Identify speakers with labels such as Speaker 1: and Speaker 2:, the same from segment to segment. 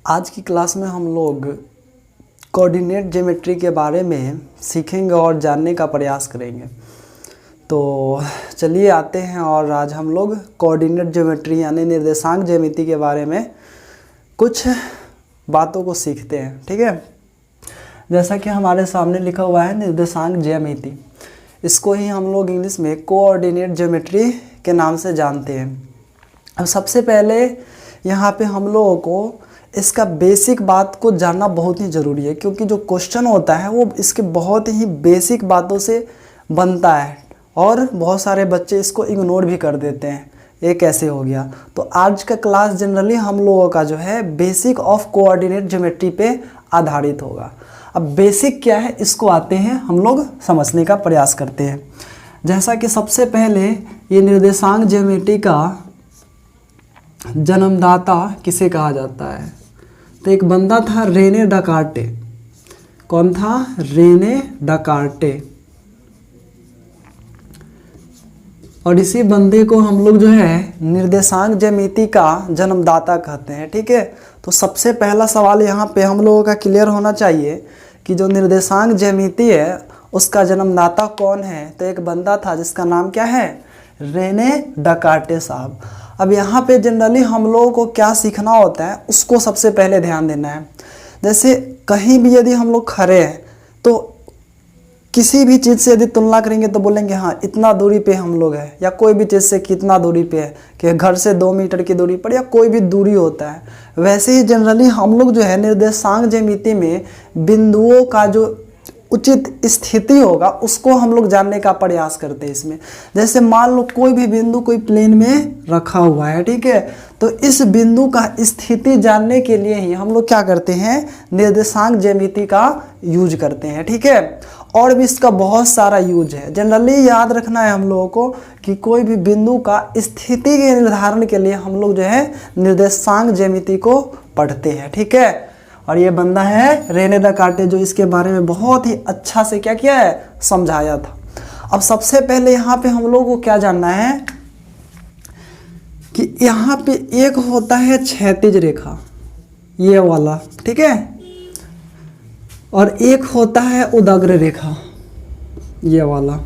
Speaker 1: आज की क्लास में हम लोग कोऑर्डिनेट ज्योमेट्री के बारे में सीखेंगे और जानने का प्रयास करेंगे। तो चलिए आते हैं और आज हम लोग कोऑर्डिनेट ज्योमेट्री यानी निर्देशांक ज्यामिति के बारे में कुछ बातों को सीखते हैं। ठीक है, जैसा कि हमारे सामने लिखा हुआ है निर्देशांक ज्यामिति, इसको ही हम लोग इंग्लिश में कोऑर्डिनेट ज्योमेट्री के नाम से जानते हैं। अब सबसे पहले यहाँ पे हम लोगों को इसका बेसिक बात को जानना बहुत ही ज़रूरी है, क्योंकि जो क्वेश्चन होता है वो इसके बहुत ही बेसिक बातों से बनता है और बहुत सारे बच्चे इसको इग्नोर भी कर देते हैं। ये कैसे हो गया? तो आज का क्लास जनरली हम लोगों का जो है बेसिक ऑफ कोऑर्डिनेट ज्योमेट्री पे आधारित होगा। अब बेसिक क्या है इसको आते हैं हम लोग समझने का प्रयास करते हैं। जैसा कि सबसे पहले ये निर्देशांक ज्योमेट्री का जन्मदाता किसे कहा जाता है? तो एक बंदा था रेने डेकार्टे। कौन था? René Descartes. और इसी बंदे को हम लोग जो है निर्देशांक ज्यामिति का जन्मदाता कहते हैं। ठीक है, तो सबसे पहला सवाल यहाँ पे हम लोगों का क्लियर होना चाहिए कि जो निर्देशांक ज्यामिति है उसका जन्मदाता कौन है? तो एक बंदा था जिसका नाम क्या है? रेने डेकार्टे साहब। अब यहाँ पे जनरली हम लोगों को क्या सीखना होता है उसको सबसे पहले ध्यान देना है। जैसे कहीं भी यदि हम लोग खड़े हैं तो किसी भी चीज़ से यदि तुलना करेंगे तो बोलेंगे हाँ इतना दूरी पे हम लोग हैं, या कोई भी चीज़ से कितना दूरी पे है, कि घर से 2 मीटर की दूरी पर, या कोई भी दूरी होता है। वैसे ही जनरली हम लोग जो है निर्देशांक ज्यामिति में बिंदुओं का जो उचित स्थिति होगा उसको हम लोग जानने का प्रयास करते हैं इसमें। जैसे मान लो कोई भी बिंदु कोई प्लेन में रखा हुआ है, ठीक है, तो इस बिंदु का स्थिति जानने के लिए ही हम लोग क्या करते हैं? निर्देशांक ज्यामिति का यूज करते हैं। ठीक है, और भी इसका बहुत सारा यूज है। जनरली याद रखना है हम लोगों को कि कोई भी बिंदु का स्थिति के निर्धारण के लिए हम लोग जो है निर्देशांक ज्यामिति को पढ़ते हैं। ठीक है, और ये बंदा है रेने डेकार्टे जो इसके बारे में बहुत ही अच्छा से क्या किया है? समझाया था। अब सबसे पहले यहाँ पे हम लोगों को क्या जानना है कि यहाँ पे एक होता है क्षैतिज रेखा, ये वाला, ठीक है, और एक होता है उदग्र रेखा, ये वाला।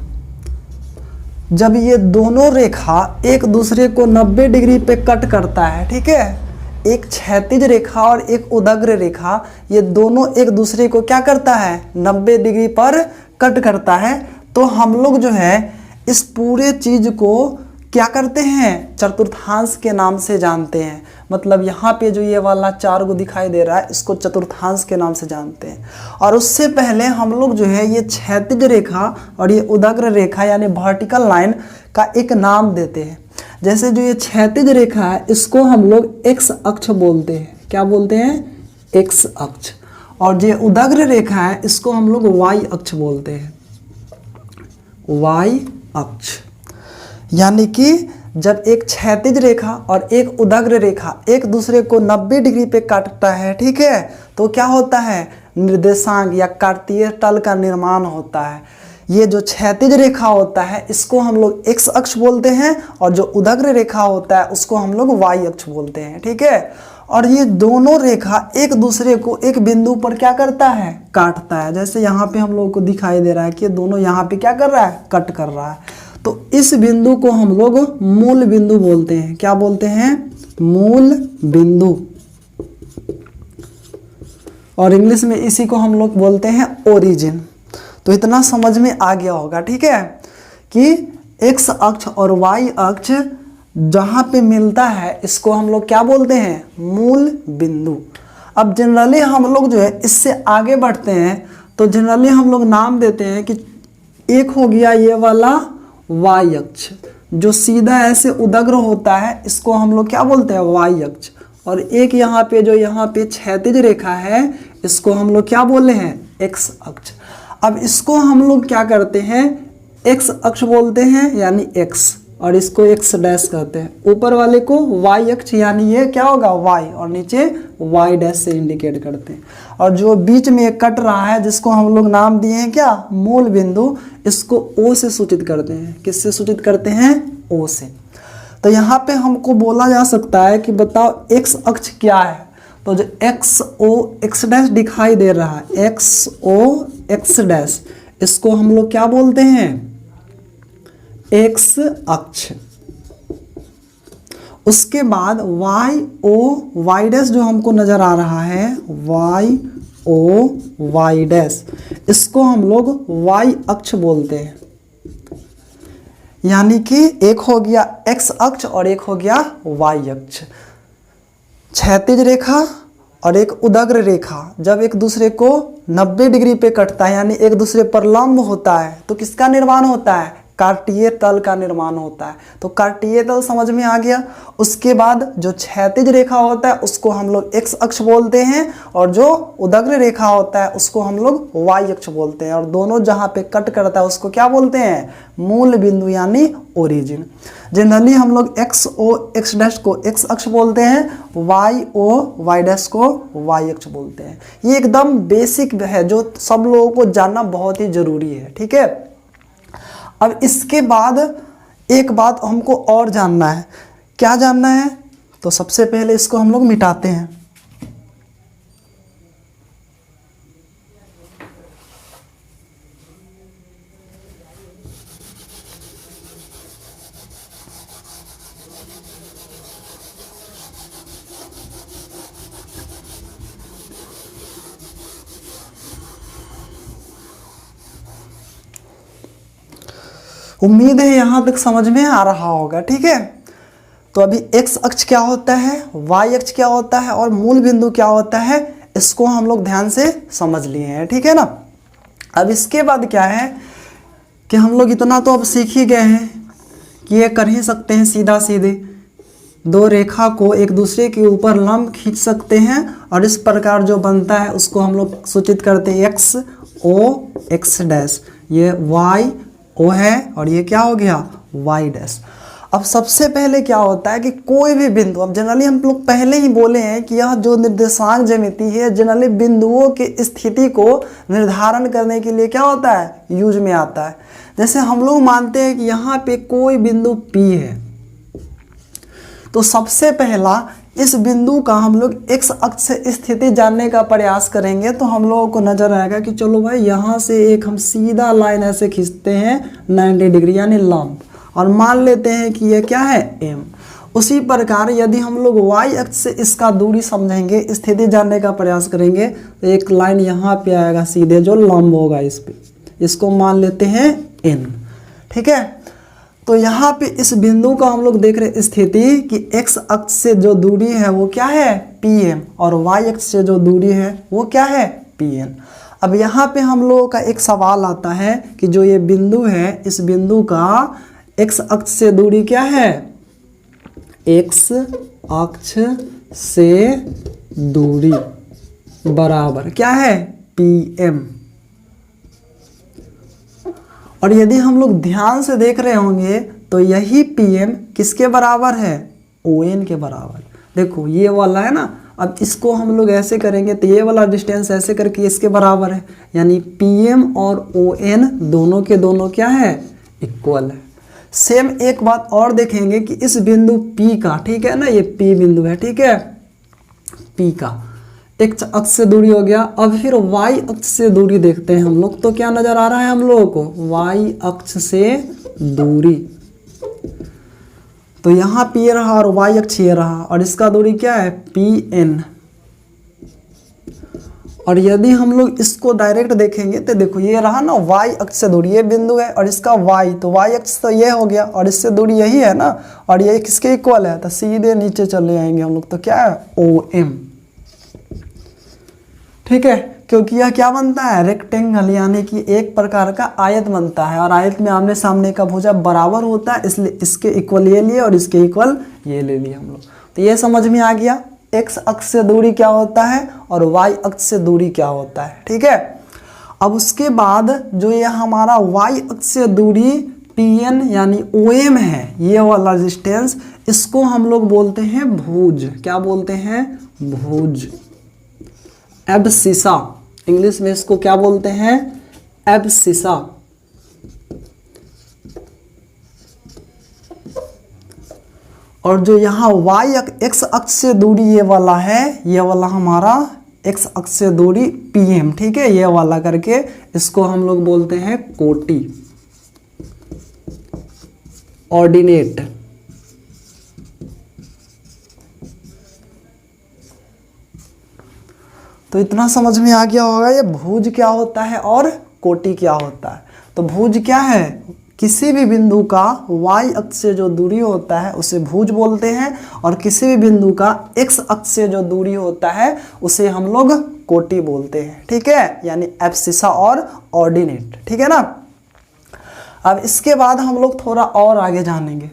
Speaker 1: जब ये दोनों रेखा एक दूसरे को 90 डिग्री पे कट करता है, ठीक है, एक क्षैतिज रेखा और एक उदग्र रेखा, ये दोनों एक दूसरे को क्या करता है? 90 डिग्री पर कट करता है। तो हम लोग जो है इस पूरे चीज को क्या करते हैं? चतुर्थांश के नाम से जानते हैं। मतलब यहाँ पे जो ये वाला 4 को दिखाई दे रहा है इसको चतुर्थांश के नाम से जानते हैं। और उससे पहले हम लोग जो है ये क्षैतिज रेखा और ये उदग्र रेखा यानी वर्टिकल लाइन का एक नाम देते हैं। जैसे जो ये क्षैतिज रेखा है इसको हम लोग एक्स अक्ष बोलते हैं। क्या बोलते हैं? एक्स अक्ष। और जो उदग्र रेखा है इसको हम लोग वाई अक्ष बोलते हैं, वाई अक्ष। यानी कि जब एक क्षैतिज रेखा और एक उदग्र रेखा एक दूसरे को 90 डिग्री पे काटता है, ठीक है, तो क्या होता है? निर्देशांक या कार्तीय तल का निर्माण होता है। ये जो क्षैतिज रेखा होता है इसको हम लोग एक्स अक्ष बोलते हैं और जो उदग्र रेखा होता है उसको हम लोग वाई अक्ष बोलते हैं। ठीक है, और ये दोनों रेखा एक दूसरे को एक बिंदु पर क्या करता है? काटता है। जैसे यहाँ पे हम लोगों को दिखाई दे रहा है कि दोनों यहाँ पे क्या कर रहा है? कट कर रहा है। तो इस बिंदु को हम लोग मूल बिंदु बोलते हैं। क्या बोलते हैं? मूल बिंदु। और इंग्लिश में इसी को हम लोग बोलते हैं ओरिजिन। तो इतना समझ में आ गया होगा, ठीक है, कि एक्स अक्ष और वाई अक्ष जहाँ पे मिलता है इसको हम लोग क्या बोलते हैं? मूल बिंदु। अब जनरली हम लोग जो है इससे आगे बढ़ते हैं तो जनरली हम लोग नाम देते हैं कि एक हो गया ये वाला वाई अक्ष, जो सीधा ऐसे उदग्र होता है इसको हम लोग क्या बोलते हैं? वाई अक्ष। और एक यहाँ पे जो यहाँ पे क्षैतिज रेखा है इसको हम लोग क्या बोले हैं? एक्स अक्ष। अब इसको हम लोग क्या करते हैं? एक्स अक्ष बोलते हैं यानी एक्स, और इसको एक्स डैश कहते हैं। ऊपर वाले को वाई अक्ष यानी ये क्या होगा? वाई, और नीचे वाई डैश से इंडिकेट करते हैं। और जो बीच में कट रहा है जिसको हम लोग नाम दिए हैं क्या? मूल बिंदु, इसको ओ से सूचित करते हैं। किससे सूचित करते हैं? ओ से। तो यहाँ पे हमको बोला जा सकता है कि बताओ एक्स अक्ष क्या है? तो जो एक्स ओ एक्स डैश दिखाई दे रहा है, एक्स ओ एक्स डैश, इसको हम लोग क्या बोलते हैं, एक्स अक्ष। उसके बाद वाई ओ वाई डैश जो हमको नजर आ रहा है, वाई ओ वाई डैश, इसको हम लोग वाई अक्ष बोलते हैं। यानी कि एक हो गया एक्स अक्ष और एक हो गया वाई अक्ष। क्षैतिज रेखा और एक उदग्र रेखा जब एक दूसरे को 90 डिग्री पे कटता है, यानी एक दूसरे पर लंब होता है, तो किसका निर्माण होता है, कार्तीय तल का निर्माण होता है। तो कार्तीय तल समझ में आ गया। उसके बाद जो क्षैतिज रेखा होता है उसको हम लोग एक्स अक्ष बोलते हैं, और जो उदग्र रेखा होता है उसको हम लोग वाई अक्ष बोलते हैं। और दोनों जहाँ पे कट करता है उसको क्या बोलते हैं, मूल बिंदु यानी ओरिजिन। जनरली हम लोग एक्स ओ एक्स डैश को एक्स अक्ष बोलते हैं, वाई ओ वाई डैश को वाई अक्ष बोलते हैं। ये एकदम बेसिक है जो सब लोगों को जानना बहुत ही जरूरी है, ठीक है। अब इसके बाद एक बात हमको और जानना है, क्या जानना है, तो सबसे पहले इसको हम लोग मिटाते हैं। उम्मीद है यहां तक समझ में आ रहा होगा, ठीक है। तो अभी एक्स अक्ष क्या होता है, वाई अक्ष क्या होता है और मूल बिंदु क्या होता है, इसको हम लोग ध्यान से समझ लिए हैं, ठीक है ना। अब इसके बाद क्या है कि हम लोग इतना तो अब सीख ही गए हैं कि ये कर ही सकते हैं सीधा सीधे दो रेखा को एक दूसरे के ऊपर लंब खींच सकते हैं, और इस प्रकार जो बनता है उसको हम लोग सूचित करते हैं एक्स ओ एक्स डैश। ये वाई ओ है और ये क्या हो गया, वाई डैश। अब सबसे पहले क्या होता है कि कोई भी बिंदु, अब जनरली हम लोग पहले ही बोले हैं कि यह जो निर्देशांक ज्यामिति है जनरली बिंदुओं की स्थिति को निर्धारण करने के लिए क्या होता है, यूज में आता है। जैसे हम लोग मानते हैं कि यहाँ पे कोई बिंदु P है, तो सबसे पहला इस बिंदु का हम लोग एक्स अक्ष से स्थिति जानने का प्रयास करेंगे, तो हम लोगों को नजर आएगा कि चलो भाई यहाँ से एक हम सीधा लाइन ऐसे खींचते हैं 90 डिग्री यानी लंब, और मान लेते हैं कि ये क्या है M। उसी प्रकार यदि हम लोग y अक्ष से इसका दूरी समझेंगे, स्थिति जानने का प्रयास करेंगे, तो एक लाइन यहाँ पे आएगा सीधे जो लंब होगा इस पे, इसको मान लेते हैं N, ठीक है। तो यहाँ पे इस बिंदु का हम लोग देख रहे हैं स्थिति कि x अक्ष से जो दूरी है वो क्या है PM, और y अक्ष से जो दूरी है वो क्या है PN। अब यहाँ पे हम लोगों का एक सवाल आता है कि जो ये बिंदु है, इस बिंदु का x अक्ष से दूरी क्या है, x अक्ष से दूरी बराबर क्या है PM। और यदि हम लोग ध्यान से देख रहे होंगे तो यही PM किसके बराबर है, ON के बराबर। देखो ये वाला है ना, अब इसको हम लोग ऐसे करेंगे तो ये वाला डिस्टेंस ऐसे करके इसके बराबर है, यानी PM और ON दोनों के दोनों क्या है, इक्वल है। सेम एक बात और देखेंगे कि इस बिंदु P का, ठीक है ना, ये P बिंदु है, ठीक है, P का एक्स अक्ष से दूरी हो गया। अब फिर वाई अक्ष से दूरी देखते हैं हम लोग, तो क्या नजर आ रहा है हम लोगों को, वाई अक्ष से दूरी। तो यहाँ P रहा और वाई अक्ष ये रहा, और इसका दूरी क्या है PN। और यदि हम लोग इसको डायरेक्ट देखेंगे तो देखो ये रहा ना वाई अक्ष से दूरी, ये बिंदु है और इसका वाई, तो वाई अक्ष तो ये हो गया और इससे दूरी यही है ना, और ये किसके इक्वल है, तो सीधे नीचे चले आएंगे हम लोग, तो क्या है OM, ठीक है। क्योंकि यह क्या बनता है, रेक्टेंगल, यानी कि एक प्रकार का आयत बनता है, और आयत में आमने सामने का भुजा बराबर होता है, इसलिए इसके इक्वल ये लिए और इसके इक्वल ये ले लिए हम लोग। तो ये समझ में आ गया एक्स अक्ष से दूरी क्या होता है और वाई अक्ष से दूरी क्या होता है, ठीक है। अब उसके बाद जो ये हमारा वाई अक्ष से दूरी PN यानी OM है, ये वाला डिस्टेंस, इसको हम लोग बोलते हैं भुज। क्या बोलते हैं, भुज, एब्सिसा। इंग्लिश में इसको क्या बोलते हैं, एब्सिसा। और जो यहाँ वाई एक्स अक्ष से दूरी ये वाला है, ये वाला हमारा एक्स अक्ष से दूरी PM, ठीक है, ये वाला करके इसको हम लोग बोलते हैं कोटि, ऑर्डिनेट। तो इतना समझ में आ गया होगा ये भुज क्या होता है और कोटि क्या होता है। तो भुज क्या है, किसी भी बिंदु का y अक्ष से जो दूरी होता है उसे भुज बोलते हैं, और किसी भी बिंदु का x अक्ष से जो दूरी होता है उसे हम लोग कोटि बोलते हैं, ठीक है, यानी एब्सिसा और ऑर्डिनेट, ठीक है ना। अब इसके बाद हम लोग थोड़ा और आगे जानेंगे।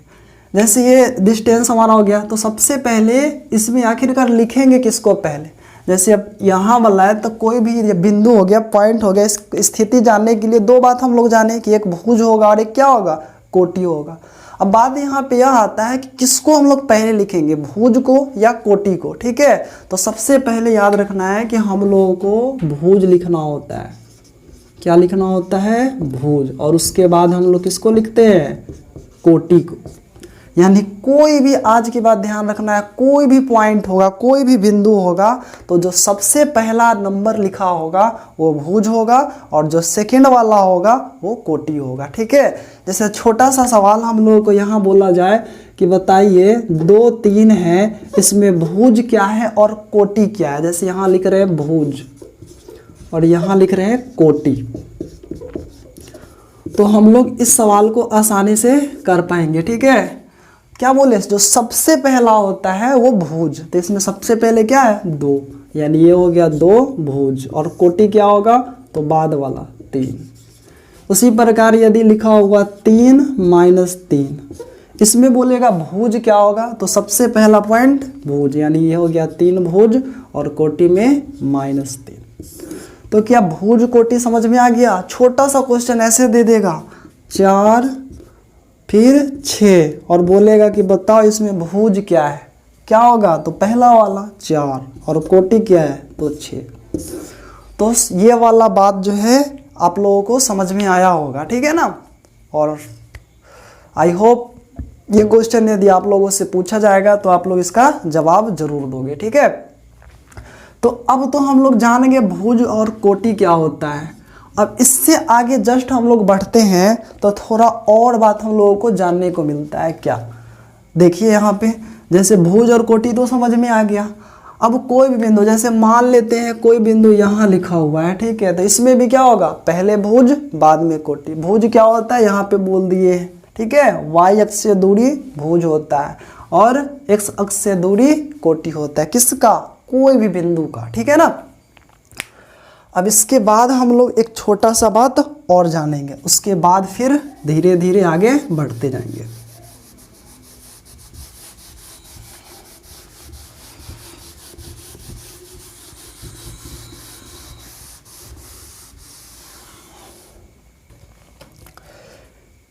Speaker 1: जैसे ये डिस्टेंस हमारा हो गया, तो सबसे पहले इसमें आखिरकार लिखेंगे किसको पहले। जैसे अब यहाँ वाला है तो कोई भी बिंदु हो गया, पॉइंट हो गया, इस स्थिति जानने के लिए दो बात हम लोग जाने कि एक भुज होगा और एक क्या होगा, कोटि होगा। अब बात यहाँ पे यह आता है कि किसको हम लोग पहले लिखेंगे, भुज को या कोटि को, ठीक है। तो सबसे पहले याद रखना है कि हम लोगों को भुज लिखना होता है। क्या लिखना होता है, भुज, और उसके बाद हम लोग किसको लिखते हैं, कोटि को। यानी कोई भी, आज की बात ध्यान रखना है, कोई भी पॉइंट होगा, कोई भी बिंदु होगा, तो जो सबसे पहला नंबर लिखा होगा वो भुज होगा, और जो सेकंड वाला होगा वो कोटि होगा, ठीक है। जैसे छोटा सा सवाल हम लोगों को यहाँ बोला जाए कि बताइए 2 3 है, इसमें भुज क्या है और कोटि क्या है। जैसे यहाँ लिख रहे हैं भुज और यहाँ लिख रहे हैं कोटि, तो हम लोग इस सवाल को आसानी से कर पाएंगे, ठीक है। क्या बोले, जो सबसे पहला होता है वो भुज, तो इसमें सबसे पहले क्या है 2, यानी ये हो गया 2 भुज, और कोटि क्या होगा, तो बाद वाला 3। उसी प्रकार यदि लिखा होगा 3 - 3, इसमें बोलेगा भुज क्या होगा, तो सबसे पहला पॉइंट भुज, यानी ये हो गया 3 भुज, और कोटि में -3। तो क्या भुज कोटि समझ में आ गया। छोटा सा क्वेश्चन ऐसे दे देगा 4 फिर 6 और बोलेगा कि बताओ इसमें भुज क्या है, क्या होगा, तो पहला वाला 4, और कोटि क्या है, तो 6। तो ये वाला बात जो है आप लोगों को समझ में आया होगा, ठीक है ना। और आई होप ये क्वेश्चन यदि आप लोगों से पूछा जाएगा तो आप लोग इसका जवाब जरूर दोगे, ठीक है। तो अब तो हम लोग जानेंगे भुज और कोटि क्या होता है। अब इससे आगे जस्ट हम लोग बढ़ते हैं तो थोड़ा और बात हम लोगों को जानने को मिलता है। क्या, देखिए यहाँ पे जैसे भुज और कोटि तो समझ में आ गया। अब कोई भी बिंदु, जैसे मान लेते हैं कोई बिंदु यहाँ लिखा हुआ है, ठीक है, तो इसमें भी क्या होगा, पहले भुज बाद में कोटि। भुज क्या होता है यहाँ पे बोल दिए हैं, ठीक है, y अक्ष से दूरी भुज होता है और x अक्ष से दूरी कोटि होता है। किसका, कोई भी बिंदु का, ठीक है ना। अब इसके बाद हम लोग एक छोटा सा बात और जानेंगे, उसके बाद फिर धीरे धीरे आगे बढ़ते जाएंगे।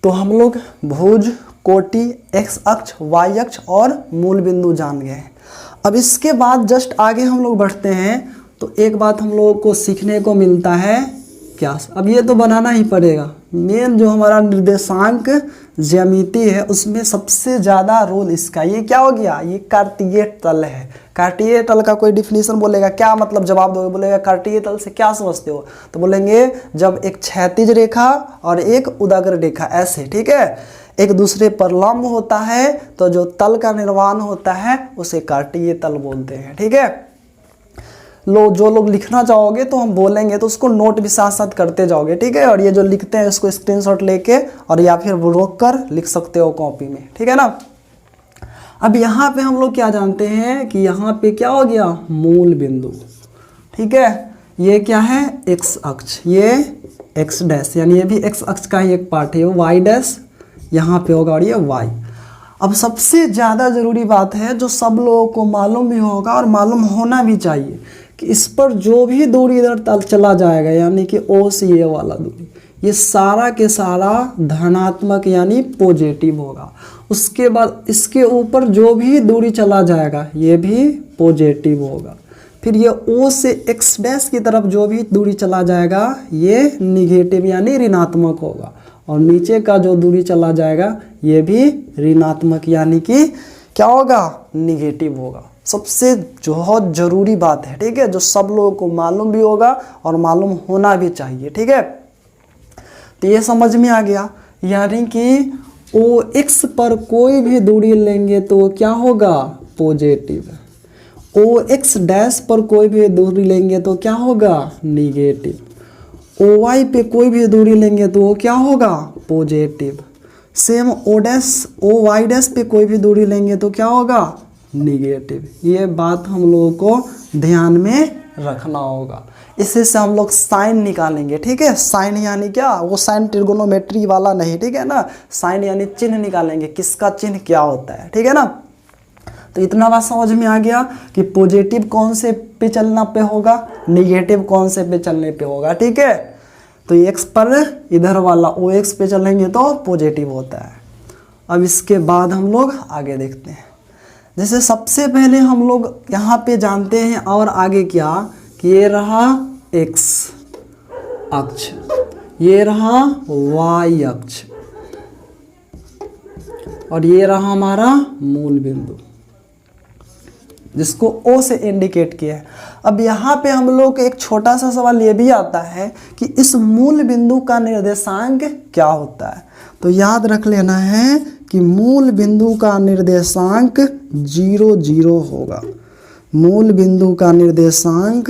Speaker 1: तो हम लोग भुज, कोटि, x अक्ष, y अक्ष और मूल बिंदु जान गए हैं। अब इसके बाद जस्ट आगे हम लोग बढ़ते हैं तो एक बात हम लोगों को सीखने को मिलता है। क्या, अब ये तो बनाना ही पड़ेगा। मेन जो हमारा निर्देशांक ज्यामिति है उसमें सबसे ज़्यादा रोल इसका, ये क्या हो गया, ये कार्तीय तल है। कार्तीय तल का कोई डिफिनीशन बोलेगा, क्या मतलब जवाब दोगे, बोलेगा कार्तीय तल से क्या समझते हो, तो बोलेंगे जब एक क्षैतिज रेखा और एक उदग्र रेखा ऐसे, ठीक है, एक दूसरे पर लंब होता है तो जो तल का निर्माण होता है उसे कार्तीय तल बोलते हैं, ठीक है। जो लोग लिखना चाहोगे तो हम बोलेंगे तो उसको नोट भी साथ साथ करते जाओगे, ठीक है। और ये जो लिखते हैं उसको स्क्रीनशॉट लेके और या फिर रोक कर लिख सकते हो कॉपी में, ठीक है ना। अब यहाँ पे हम लोग क्या जानते हैं कि यहाँ पे क्या हो गया, मूल बिंदु, ठीक है। ये क्या है, एक्स अक्ष, ये एक्स डैश, यानी ये भी एक्स अक्ष का ही एक पार्ट है। वाई डैश यहाँ पे होगा और ये वाई। अब सबसे ज़्यादा ज़रूरी बात है जो सब लोगों को मालूम भी होगा और मालूम होना भी चाहिए कि इस पर जो भी दूरी इधर तल चला जाएगा, यानी कि ओ से ये वाला दूरी, ये सारा के सारा धनात्मक यानी पॉजिटिव होगा। उसके बाद इसके ऊपर जो भी दूरी चला जाएगा ये भी पॉजिटिव होगा। फिर ये ओ से एक्स डैश की तरफ जो भी दूरी चला जाएगा ये निगेटिव यानी ऋणात्मक होगा। और नीचे का जो दूरी चला जाएगा ये भी ऋणात्मक यानी कि क्या होगा, निगेटिव होगा। सबसे बहुत ज़रूरी बात है, ठीक है, जो सब लोगों को मालूम भी होगा और मालूम होना भी चाहिए, ठीक है। तो ये समझ में आ गया, यानी कि OX पर कोई भी दूरी लेंगे तो क्या होगा, पॉजिटिव। OX डैश पर कोई भी दूरी लेंगे तो क्या होगा, निगेटिव। OY पे कोई भी दूरी लेंगे तो वो क्या होगा, पॉजिटिव। सेम OY डैश पे कोई भी दूरी लेंगे तो क्या होगा, निगेटिव। ये बात हम लोगों को ध्यान में रखना होगा। इसी से हम लोग साइन निकालेंगे, ठीक है। साइन यानी क्या, वो साइन ट्रिगोनोमेट्री वाला नहीं, ठीक है ना। साइन यानी चिन्ह निकालेंगे, किसका चिन्ह क्या होता है, ठीक है ना। तो इतना बात समझ में आ गया कि पॉजिटिव कौन से पे चलना पे होगा, निगेटिव कौन से पे चलने पे होगा, ठीक है। तो x पर इधर वाला OX पे चलेंगे तो पॉजिटिव होता है। अब इसके बाद हम लोग आगे देखते हैं। जैसे सबसे पहले हम लोग यहाँ पे जानते हैं और आगे क्या, कि ये रहा x अक्ष, ये रहा y अक्ष, और ये रहा हमारा मूल बिंदु जिसको O से इंडिकेट किया है। अब यहाँ पे हम लोग एक छोटा सा सवाल ये भी आता है कि इस मूल बिंदु का निर्देशांक क्या होता है। तो याद रख लेना है कि मूल बिंदु का निर्देशांक 0 0 होगा। मूल बिंदु का निर्देशांक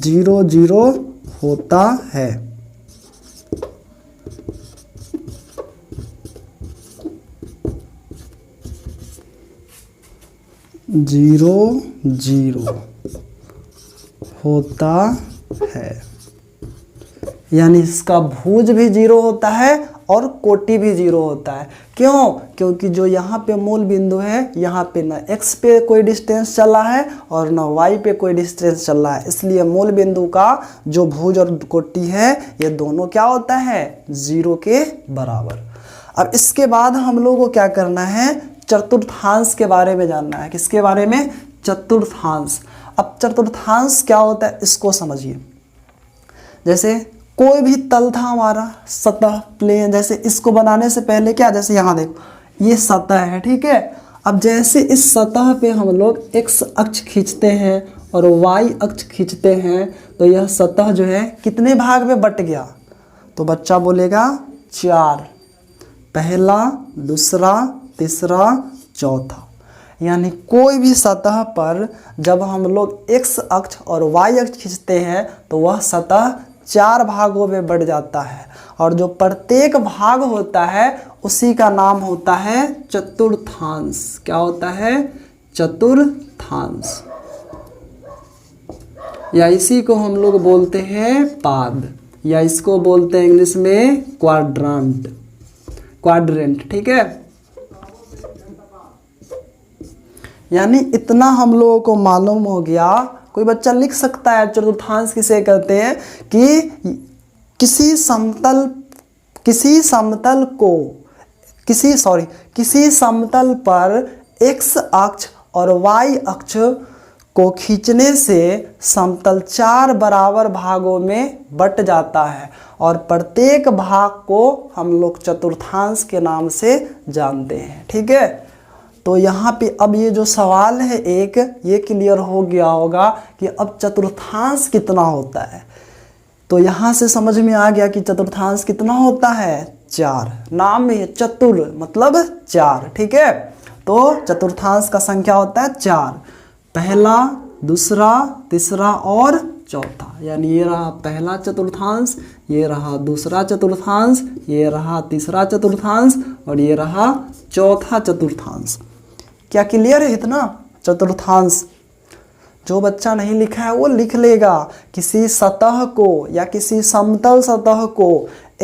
Speaker 1: 0 0 होता है। 0 0 होता है, यानी इसका भुज भी 0 होता है और कोटि भी 0 होता है। क्यों, क्योंकि जो यहाँ पे मूल बिंदु है, यहाँ पे ना x पे कोई डिस्टेंस चला है और ना y पे कोई डिस्टेंस चल रहा है, इसलिए मूल बिंदु का जो भुज और कोटि है ये दोनों क्या होता है, 0 के बराबर। अब इसके बाद हम लोग को क्या करना है, चतुर्थांश के बारे में जानना है। किसके बारे में, चतुर्थांश। अब चतुर्थांश क्या होता है इसको समझिए। जैसे कोई भी तल था हमारा, सतह प्लेन, जैसे इसको बनाने से पहले क्या, जैसे यहाँ देखो ये सतह है, ठीक है। अब जैसे इस सतह पे हम लोग x अक्ष खींचते हैं और y अक्ष खींचते हैं तो यह सतह जो है कितने भाग में बट गया, तो बच्चा बोलेगा 4, पहला, दूसरा, तीसरा, चौथा। यानी कोई भी सतह पर जब हम लोग x अक्ष और y अक्ष खींचते हैं तो वह सतह 4 भागों में बढ़ जाता है, और जो प्रत्येक भाग होता है उसी का नाम होता है चतुर्थांश। क्या होता है, चतुर्थांश, या इसी को हम लोग बोलते हैं पाद, या इसको बोलते हैं इंग्लिश में क्वाड्रेंट, ठीक है। यानी इतना हम लोगों को मालूम हो गया। कोई बच्चा लिख सकता है चतुर्थांश किसे कहते हैं, कि किसी समतल पर x अक्ष और y अक्ष को खींचने से समतल 4 बराबर भागों में बट जाता है, और प्रत्येक भाग को हम लोग चतुर्थांश के नाम से जानते हैं, ठीक है। तो यहाँ पे अब ये जो सवाल है एक, ये क्लियर हो गया होगा कि अब चतुर्थांश कितना होता है। तो यहाँ से समझ में आ गया कि चतुर्थांश कितना होता है, 4। नाम में चतुर मतलब 4, ठीक है। तो चतुर्थांश का संख्या होता है 4, पहला, दूसरा, तीसरा और चौथा। यानी ये रहा पहला चतुर्थांश, ये रहा दूसरा चतुर्थांश, ये रहा तीसरा चतुर्थांश और ये रहा चौथा चतुर्थांश। क्या क्लियर है इतना? चतुर्थांश जो बच्चा नहीं लिखा है वो लिख लेगा। किसी सतह को या किसी समतल सतह को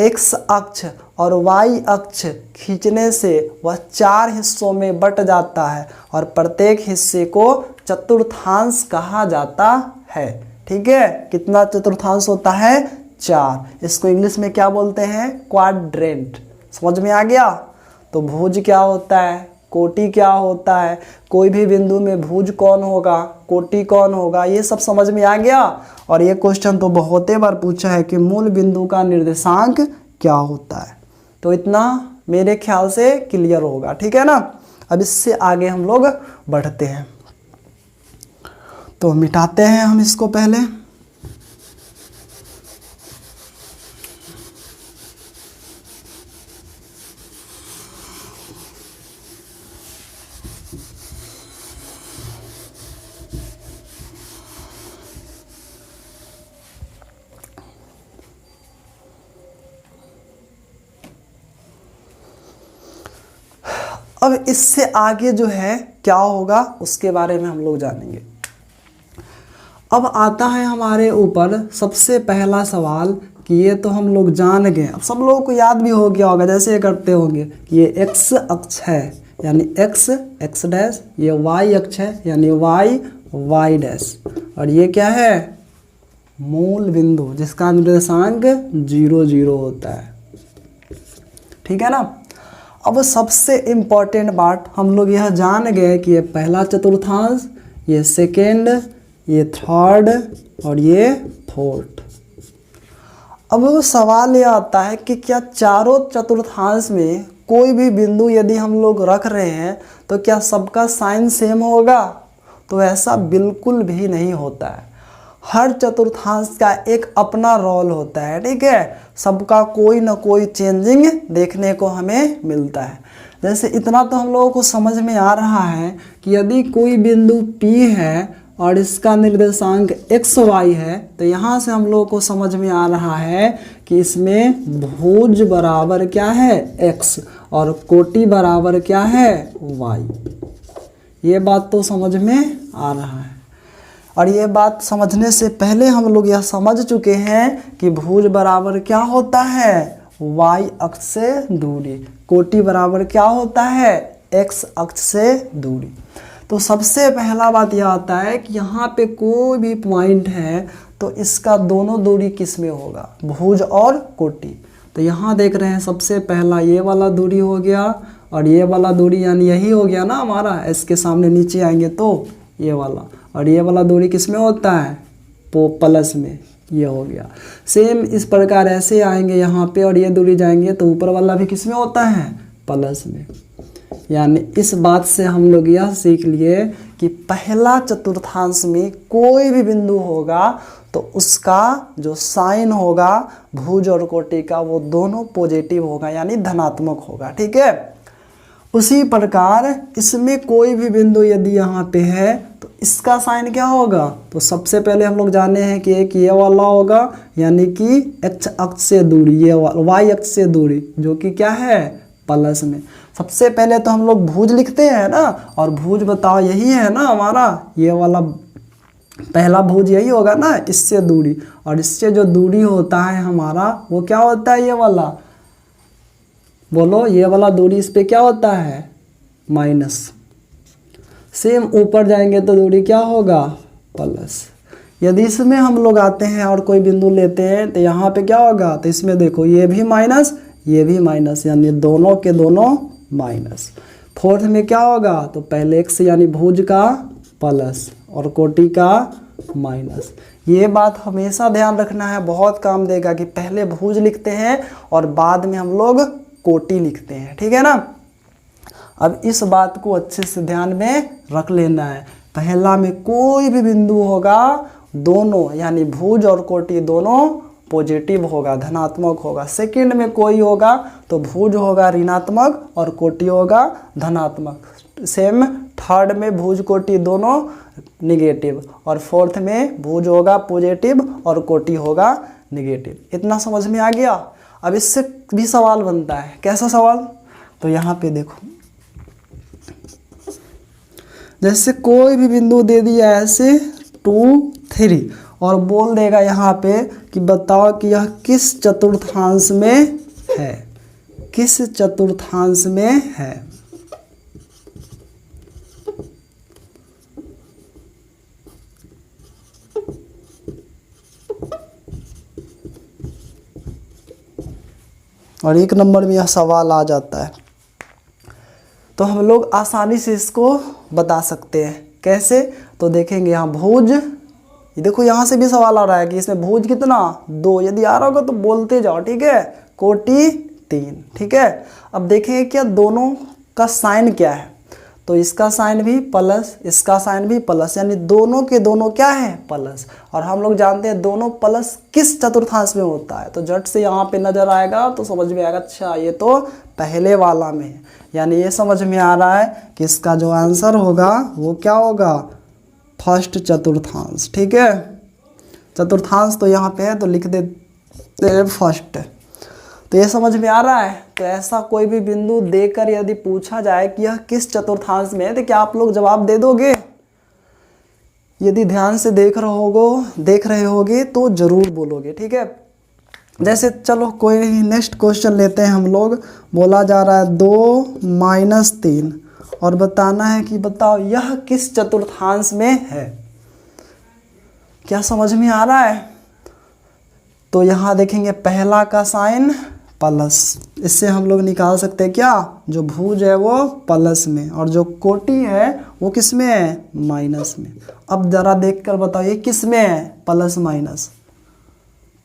Speaker 1: x अक्ष और y अक्ष खींचने से वह 4 हिस्सों में बट जाता है और प्रत्येक हिस्से को चतुर्थांश कहा जाता है। ठीक है, कितना चतुर्थांश होता है? 4। इसको इंग्लिश में क्या बोलते हैं? क्वाड्रेंट। समझ में आ गया? तो भुज क्या होता है, कोटि क्या होता है, कोई भी बिंदु में भुज कौन होगा, कोटि कौन होगा, ये सब समझ में आ गया। और ये क्वेश्चन तो बहुते बार पूछा है कि मूल बिंदु का निर्देशांक क्या होता है। तो इतना मेरे ख्याल से क्लियर होगा, ठीक है ना। अब इससे आगे हम लोग बढ़ते हैं, तो मिटाते हैं हम इसको पहले। अब इससे आगे जो है क्या होगा उसके बारे में हम लोग जानेंगे। अब आता है हमारे ऊपर सबसे पहला सवाल कि ये तो हम लोग जान गए, अब सब लोगों को याद भी हो गया होगा, जैसे ये करते होंगे कि ये x अक्ष है यानी x x डैश, ये y अक्ष है यानी y y डैश, और ये क्या है मूल बिंदु जिसका निर्देशांक 0 0 होता है। ठीक है ना। अब सबसे इम्पॉर्टेंट बात हम लोग यह जान गए कि ये पहला चतुर्थांश, ये सेकेंड, ये थर्ड और ये फोर्थ। अब सवाल ये आता है कि क्या चारों चतुर्थांश में कोई भी बिंदु यदि हम लोग रख रहे हैं तो क्या सबका साइन सेम होगा? तो ऐसा बिल्कुल भी नहीं होता है। हर चतुर्थांश का एक अपना रोल होता है। ठीक है, सबका कोई ना कोई चेंजिंग देखने को हमें मिलता है। जैसे इतना तो हम लोगों को समझ में आ रहा है कि यदि कोई बिंदु P है और इसका निर्देशांक x y है, तो यहाँ से हम लोगों को समझ में आ रहा है कि इसमें भुज बराबर क्या है x और कोटि बराबर क्या है y। ये बात तो समझ में आ रहा है। और ये बात समझने से पहले हम लोग यह समझ चुके हैं कि भुज बराबर क्या होता है y अक्ष से दूरी, कोटि बराबर क्या होता है x अक्ष से दूरी। तो सबसे पहला बात यह आता है कि यहाँ पे कोई भी पॉइंट है तो इसका दोनों दूरी किस में होगा, भुज और कोटि। तो यहाँ देख रहे हैं सबसे पहला ये वाला दूरी हो गया और ये वाला दूरी यानी यही हो गया ना हमारा, इसके सामने नीचे आएंगे तो ये वाला, और ये वाला दूरी किस में होता है प्लस में, ये हो गया। सेम इस प्रकार ऐसे आएंगे यहाँ पे और ये दूरी जाएंगे तो ऊपर वाला भी किस में होता है प्लस में। यानी इस बात से हम लोग यह सीख लिए कि पहला चतुर्थांश में कोई भी बिंदु होगा तो उसका जो साइन होगा भुज और कोटि का वो दोनों पॉजिटिव होगा यानी धनात्मक होगा। ठीक है, उसी प्रकार इसमें कोई भी बिंदु यदि यहाँ पे है तो इसका साइन क्या होगा, तो सबसे पहले हम लोग जाने हैं कि एक ये वाला होगा यानी कि x अक्ष से दूरी, ये y अक्ष से दूरी जो कि क्या है प्लस में। सबसे पहले तो हम लोग भुज लिखते हैं ना, और भुज बताओ यही है ना हमारा, ये वाला पहला भुज यही होगा ना, इससे दूरी, और इससे जो दूरी होता है हमारा वो क्या होता है ये वाला, बोलो ये वाला दूरी इस पे क्या होता है माइनस। सेम ऊपर जाएंगे तो दूरी क्या होगा प्लस। यदि इसमें हम लोग आते हैं और कोई बिंदु लेते हैं तो यहाँ पे क्या होगा, तो इसमें देखो ये भी माइनस ये भी माइनस यानी दोनों के दोनों माइनस। फोर्थ में क्या होगा, तो पहले x यानी भुज का प्लस और कोटि का माइनस। ये बात हमेशा ध्यान रखना है, बहुत काम देगा कि पहले भुज लिखते हैं और बाद में हम लोग कोटि लिखते हैं। ठीक है ना। अब इस बात को अच्छे से ध्यान में रख लेना है। पहला में कोई भी बिंदु होगा दोनों यानी भुज और कोटि दोनों पॉजिटिव होगा, धनात्मक होगा। सेकंड में कोई होगा तो भुज होगा ऋणात्मक और कोटि होगा धनात्मक। सेम थर्ड में भुज कोटि दोनों निगेटिव, और फोर्थ में भुज होगा पॉजिटिव और कोटि होगा निगेटिव। इतना समझ में आ गया। अब इससे भी सवाल बनता है, कैसा सवाल, तो यहाँ पे देखो, जैसे कोई भी बिंदु दे दिया ऐसे 2 3 और बोल देगा यहाँ पे कि बताओ कि यह किस चतुर्थांश में है, किस चतुर्थांश में है। और 1 नंबर में यह सवाल आ जाता है तो हम लोग आसानी से इसको बता सकते हैं। कैसे, तो देखेंगे यहाँ भुज, ये देखो यहाँ से भी सवाल आ रहा है कि इसमें भुज कितना 2, यदि आ रहा होगा तो बोलते जाओ। ठीक है, कोटि 3। ठीक है, अब देखेंगे क्या दोनों का साइन क्या है। तो इसका साइन भी प्लस, इसका साइन भी प्लस, यानी दोनों के दोनों क्या है प्लस। और हम लोग जानते हैं दोनों प्लस किस चतुर्थांश में होता है, तो झट से यहाँ पे नजर आएगा तो समझ में आएगा, अच्छा ये तो पहले वाला में है। यानी ये समझ में आ रहा है कि इसका जो आंसर होगा वो क्या होगा, फर्स्ट चतुर्थांश। ठीक है, चतुर्थांश तो यहाँ पे है तो लिख देते हैं फर्स्ट। तो ये समझ में आ रहा है। तो ऐसा कोई भी बिंदु देकर यदि पूछा जाए कि यह किस चतुर्थांश में है, तो क्या आप लोग जवाब दे दोगे? यदि ध्यान से देख रहे होगे तो जरूर बोलोगे। ठीक है, जैसे चलो कोई नहीं, नेक्स्ट क्वेश्चन लेते हैं हम लोग। बोला जा रहा है 2 - 3 और बताना है कि बताओ यह किस चतुर्थांश में है। क्या समझ में आ रहा है? तो यहाँ देखेंगे पहला का साइन प्लस, इससे हम लोग निकाल सकते हैं क्या, जो भुज है वो प्लस में और जो कोटि है वो किस में है, माइनस में। अब जरा देखकर बताओ ये किस में है, plus minus,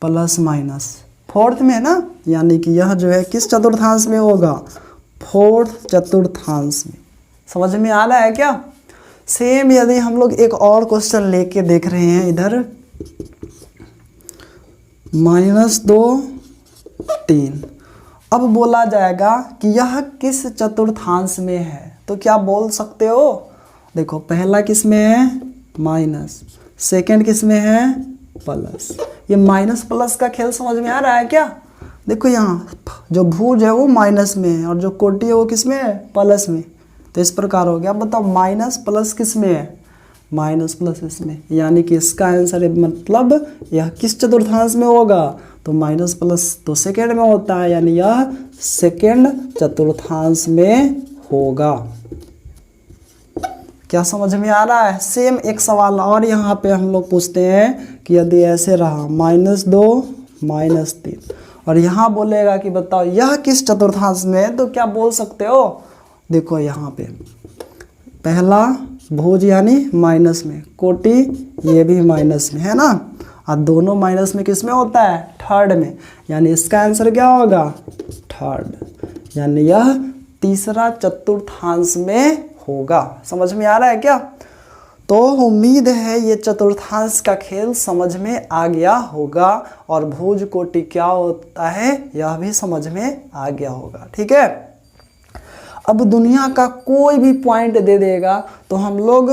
Speaker 1: plus minus fourth में है ना, यानी कि यह जो है किस चतुर्थांश में होगा, फोर्थ चतुर्थांश में। समझ में आ रहा है क्या? सेम यदि हम लोग एक और क्वेश्चन लेके देख रहे हैं इधर, -2 3। अब बोला जाएगा कि यह किस चतुर्थांश में है, तो क्या बोल सकते हो? देखो पहला किस में है, माइनस, सेकंड किस में है, प्लस। ये माइनस प्लस का खेल समझ में आ रहा है क्या? देखो यहाँ जो भुज है वो माइनस में है और जो कोटि है वो किस में है, प्लस में। तो इस प्रकार हो गया। बताओ माइनस प्लस किस में है, माइनस प्लस इसमें, यानी कि इसका आंसर है, मतलब यह किस चतुर्थांश में होगा, तो माइनस प्लस तो सेकेंड में होता है, यानी यह सेकेंड चतुर्थांश में होगा। क्या समझ में आ रहा है? सेम एक सवाल और यहाँ पे हम लोग पूछते हैं कि यदि ऐसे रहा -2 - 3 और यहाँ बोलेगा कि बताओ यह किस चतुर्थांश में है, तो क्या बोल सकते हो? देखो यहाँ पे पहला भुज यानी माइनस में, कोटि ये भी माइनस में है ना, और दोनों माइनस में किस में होता है, थर्ड में, यानी इसका आंसर क्या होगा, थर्ड, यानी यह तीसरा चतुर्थांश में होगा। समझ में आ रहा है क्या? तो उम्मीद है ये चतुर्थांश का खेल समझ में आ गया होगा और भुज कोटि क्या होता है यह भी समझ में आ गया होगा। ठीक है, अब दुनिया का कोई भी पॉइंट दे देगा तो हम लोग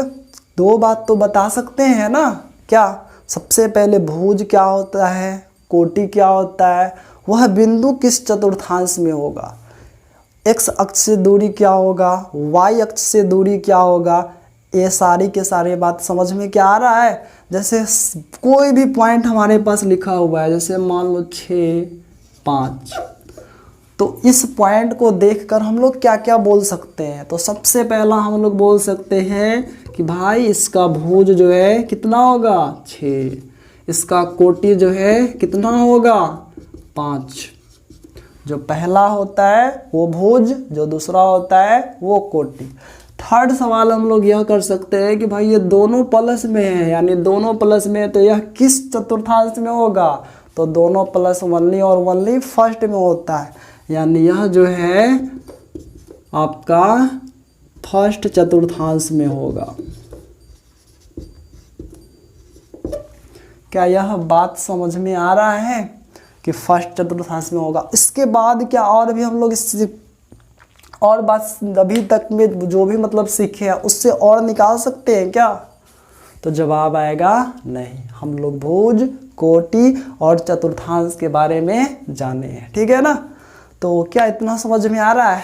Speaker 1: दो बात तो बता सकते हैं ना, क्या? सबसे पहले भुज क्या होता है, कोटि क्या होता है, वह बिंदु किस चतुर्थांश में होगा, एक्स अक्ष से दूरी क्या होगा, वाई अक्ष से दूरी क्या होगा, ये सारी के सारे बात समझ में क्या आ रहा है। जैसे कोई भी पॉइंट हमारे पास लिखा हुआ है, जैसे मान लो 6, 5, तो इस पॉइंट को देखकर हम लोग क्या क्या बोल सकते हैं। तो सबसे पहला हम लोग बोल सकते हैं कि भाई इसका भुज जो है कितना होगा, 6, इसका कोटि जो है कितना होगा, 5। जो पहला होता है वो भुज, जो दूसरा होता है वो कोटि। थर्ड सवाल हम लोग यह कर सकते हैं कि भाई ये दोनों प्लस में है, यानी दोनों प्लस में है तो यह किस चतुर्थांश में होगा, तो दोनों प्लस ओनली और ओनली फर्स्ट में होता है, यानी यह जो है आपका फर्स्ट चतुर्थांश में होगा। क्या यह बात समझ में आ रहा है कि फर्स्ट चतुर्थांश में होगा? इसके बाद क्या और भी हम लोग इस और बात अभी तक में जो भी मतलब सीखे हैं उससे और निकाल सकते हैं क्या? तो जवाब आएगा नहीं। हम लोग भुज, कोटि और चतुर्थांश के बारे में जाने हैं। ठीक है ना? तो क्या इतना समझ में आ रहा है?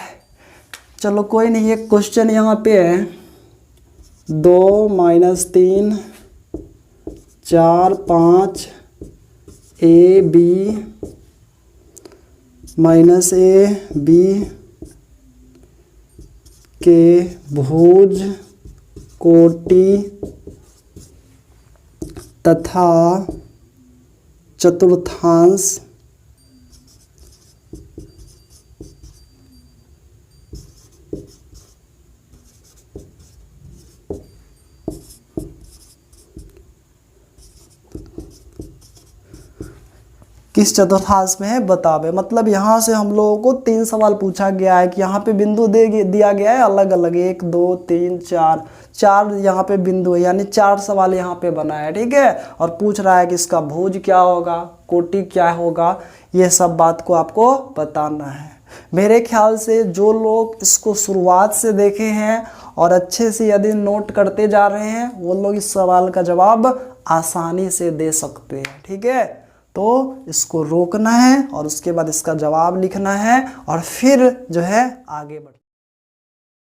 Speaker 1: चलो कोई नहीं, एक क्वेश्चन यहाँ पे है 2 - 3 4 5 AB - AB के भुज, कोटि तथा चतुर्थांश किस चतुर्थांश में है बतावे। मतलब यहाँ से हम लोगों को 3 सवाल पूछा गया है कि यहाँ पे बिंदु दिया गया है अलग अलग 1 2 3 4 यहाँ पे बिंदु है, यानी 4 सवाल यहाँ पे बना है, ठीक है। और पूछ रहा है कि इसका भुज क्या होगा, कोटि क्या होगा, ये सब बात को आपको बताना है। मेरे ख्याल से जो लोग इसको शुरुआत से देखे हैं और अच्छे से यदि नोट करते जा रहे हैं वो लोग इस सवाल का जवाब आसानी से दे सकते हैं, ठीक है। तो इसको रोकना है और उसके बाद इसका जवाब लिखना है और फिर जो है आगे बढ़ना।